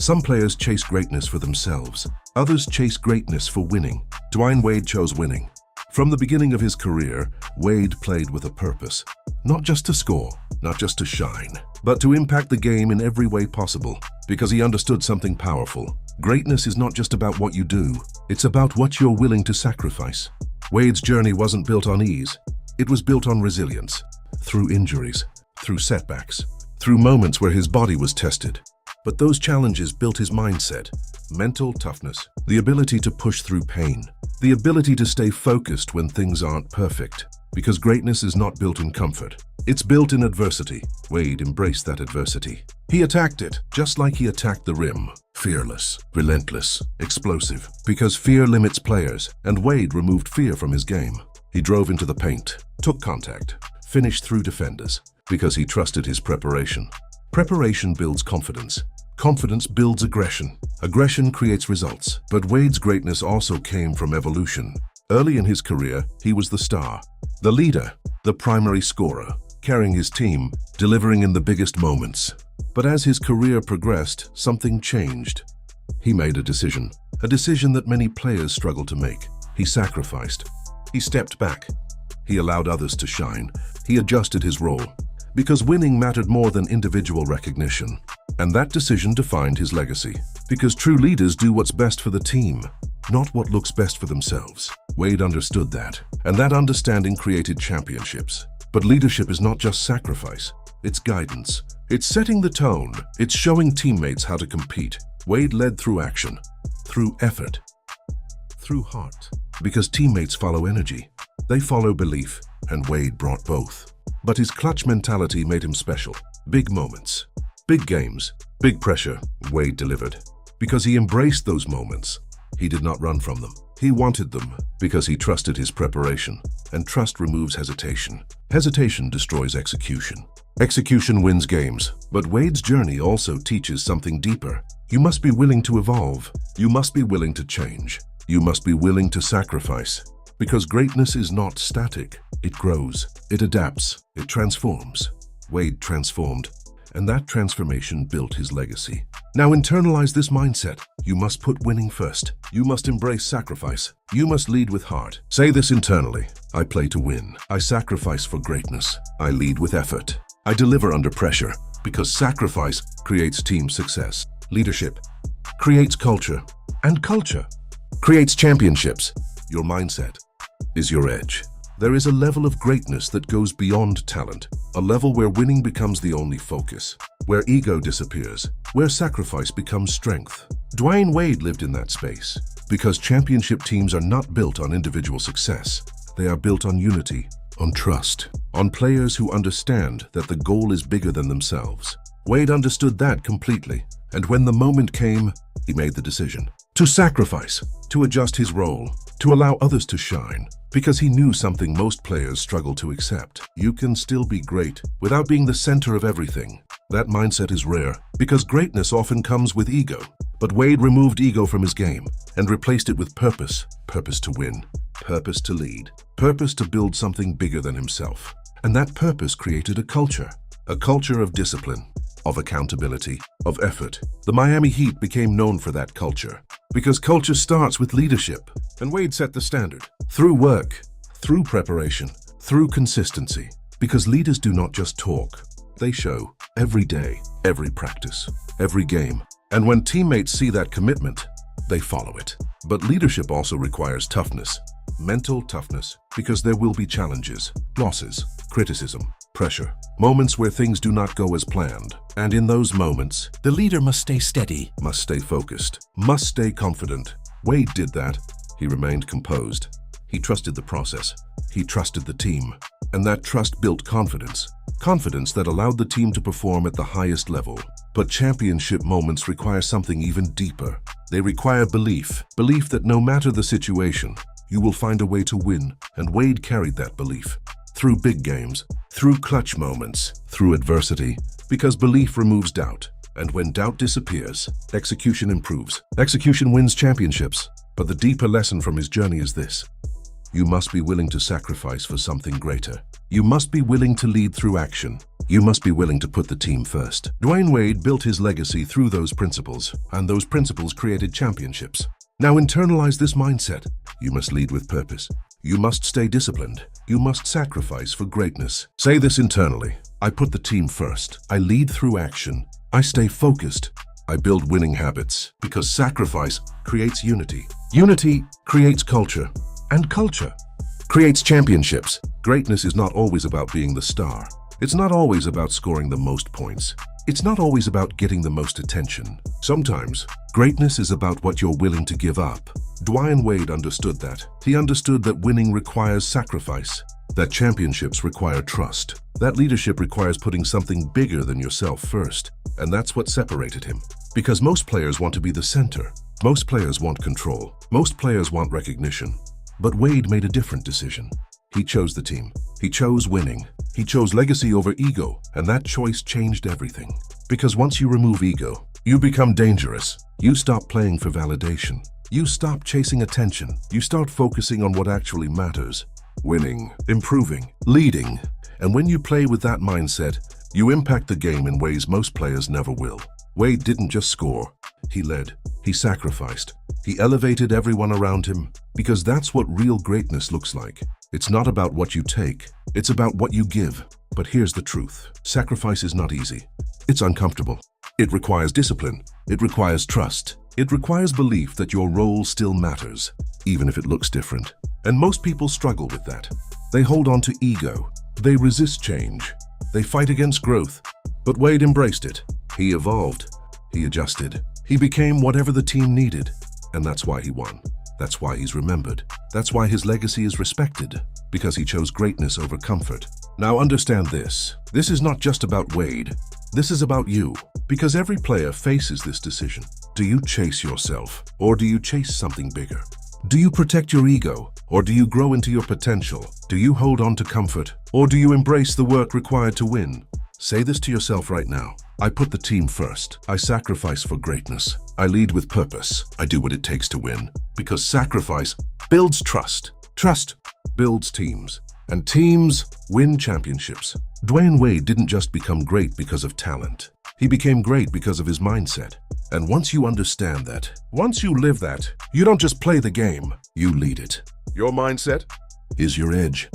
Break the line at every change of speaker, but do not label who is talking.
Some players chase greatness for themselves. Others chase greatness for winning. Dwyane Wade chose winning. From the beginning of his career, Wade played with a purpose. Not just to score, not just to shine, but to impact the game in every way possible, because he understood something powerful. Greatness is not just about what you do, it's about what you're willing to sacrifice. Wade's journey wasn't built on ease. It was built on resilience, through injuries, through setbacks, through moments where his body was tested. But those challenges built his mindset, mental toughness, the ability to push through pain, the ability to stay focused when things aren't perfect. Because greatness is not built in comfort. It's built in adversity. Wade embraced that adversity. He attacked it, just like he attacked the rim. Fearless, relentless, explosive. Because fear limits players, and Wade removed fear from his game. He drove into the paint, took contact, finished through defenders, because he trusted his preparation. Preparation builds confidence. Confidence builds aggression. Aggression creates results. But Wade's greatness also came from evolution. Early in his career, he was the star, the leader, the primary scorer, carrying his team, delivering in the biggest moments. But as his career progressed, something changed. He made a decision that many players struggle to make. He sacrificed. He stepped back. He allowed others to shine. He adjusted his role. Because winning mattered more than individual recognition. And that decision defined his legacy. Because true leaders do what's best for the team, not what looks best for themselves. Wade understood that, and that understanding created championships. But leadership is not just sacrifice, it's guidance. It's setting the tone. It's showing teammates how to compete. Wade led through action, through effort, through heart. Because teammates follow energy, they follow belief, and Wade brought both. But his clutch mentality made him special. Big moments, big games, big pressure, Wade delivered. Because he embraced those moments. He did not run from them. He wanted them because he trusted his preparation. And trust removes hesitation. Hesitation destroys execution. Execution wins games. But Wade's journey also teaches something deeper. You must be willing to evolve. You must be willing to change. You must be willing to sacrifice. Because greatness is not static. It grows. It adapts. It transforms. Wade transformed. And that transformation built his legacy. Now internalize this mindset. You must put winning first. You must embrace sacrifice. You must lead with heart. Say this internally. I play to win. I sacrifice for greatness. I lead with effort. I deliver under pressure. Because sacrifice creates team success. Leadership creates culture. And culture creates championships. Your mindset is your edge. There is a level of greatness that goes beyond talent, a level where winning becomes the only focus, where ego disappears, where sacrifice becomes strength. Dwyane Wade lived in that space, because championship teams are not built on individual success. They are built on unity, on trust, on players who understand that the goal is bigger than themselves. Wade understood that completely, and when the moment came, he made the decision to sacrifice, to adjust his role, to allow others to shine. Because he knew something most players struggle to accept. You can still be great without being the center of everything. That mindset is rare, because greatness often comes with ego. But Wade removed ego from his game and replaced it with purpose. Purpose to win, purpose to lead, purpose to build something bigger than himself. And that purpose created a culture of discipline, of accountability, of effort. The Miami Heat became known for that culture. Because culture starts with leadership. And Wade set the standard. Through work, through preparation, through consistency. Because leaders do not just talk. They show every day, every practice, every game. And when teammates see that commitment, they follow it. But leadership also requires toughness. Mental toughness. Because there will be challenges, losses, criticism, pressure. Moments where things do not go as planned. And in those moments, the leader must stay steady, must stay focused, must stay confident. Wade did that. He remained composed. He trusted the process. He trusted the team. And that trust built confidence. Confidence that allowed the team to perform at the highest level. But championship moments require something even deeper. They require belief. Belief that no matter the situation, you will find a way to win. And Wade carried that belief. Through big games, through clutch moments, through adversity, because belief removes doubt. And when doubt disappears, execution improves. Execution wins championships. But the deeper lesson from his journey is this. You must be willing to sacrifice for something greater. You must be willing to lead through action. You must be willing to put the team first. Dwyane Wade built his legacy through those principles, and those principles created championships. Now internalize this mindset. You must lead with purpose. You must stay disciplined. You must sacrifice for greatness. Say this internally. I put the team first. I lead through action. I stay focused. I build winning habits, because sacrifice creates unity. Unity creates culture, and culture creates championships. Greatness is not always about being the star. It's not always about scoring the most points. It's not always about getting the most attention. Sometimes, greatness is about what you're willing to give up. Dwyane Wade understood that. He understood that winning requires sacrifice, that championships require trust, that leadership requires putting something bigger than yourself first. And that's what separated him. Because most players want to be the center. Most players want control. Most players want recognition. But Wade made a different decision. He chose the team. He chose winning. He chose legacy over ego, and that choice changed everything. Because once you remove ego, you become dangerous. You stop playing for validation. You stop chasing attention. You start focusing on what actually matters. Winning, improving, leading. And when you play with that mindset, you impact the game in ways most players never will. Wade didn't just score. He led. He sacrificed. He elevated everyone around him, because that's what real greatness looks like. It's not about what you take. It's about what you give. But here's the truth. Sacrifice is not easy. It's uncomfortable. It requires discipline. It requires trust. It requires belief that your role still matters, even if it looks different. And most people struggle with that. They hold on to ego. They resist change. They fight against growth. But Wade embraced it. He evolved. He adjusted. He became whatever the team needed. And that's why he won. That's why he's remembered. That's why his legacy is respected, because he chose greatness over comfort. Now understand this. This is not just about Wade. This is about you, because every player faces this decision. Do you chase yourself, or do you chase something bigger? Do you protect your ego, or do you grow into your potential? Do you hold on to comfort, or do you embrace the work required to win? Say this to yourself right now. I put the team first. I sacrifice for greatness. I lead with purpose. I do what it takes to win. Because sacrifice builds trust. Trust builds teams. And teams win championships. Dwyane Wade didn't just become great because of talent. He became great because of his mindset. And once you understand that, once you live that, you don't just play the game, you lead it. Your mindset is your edge.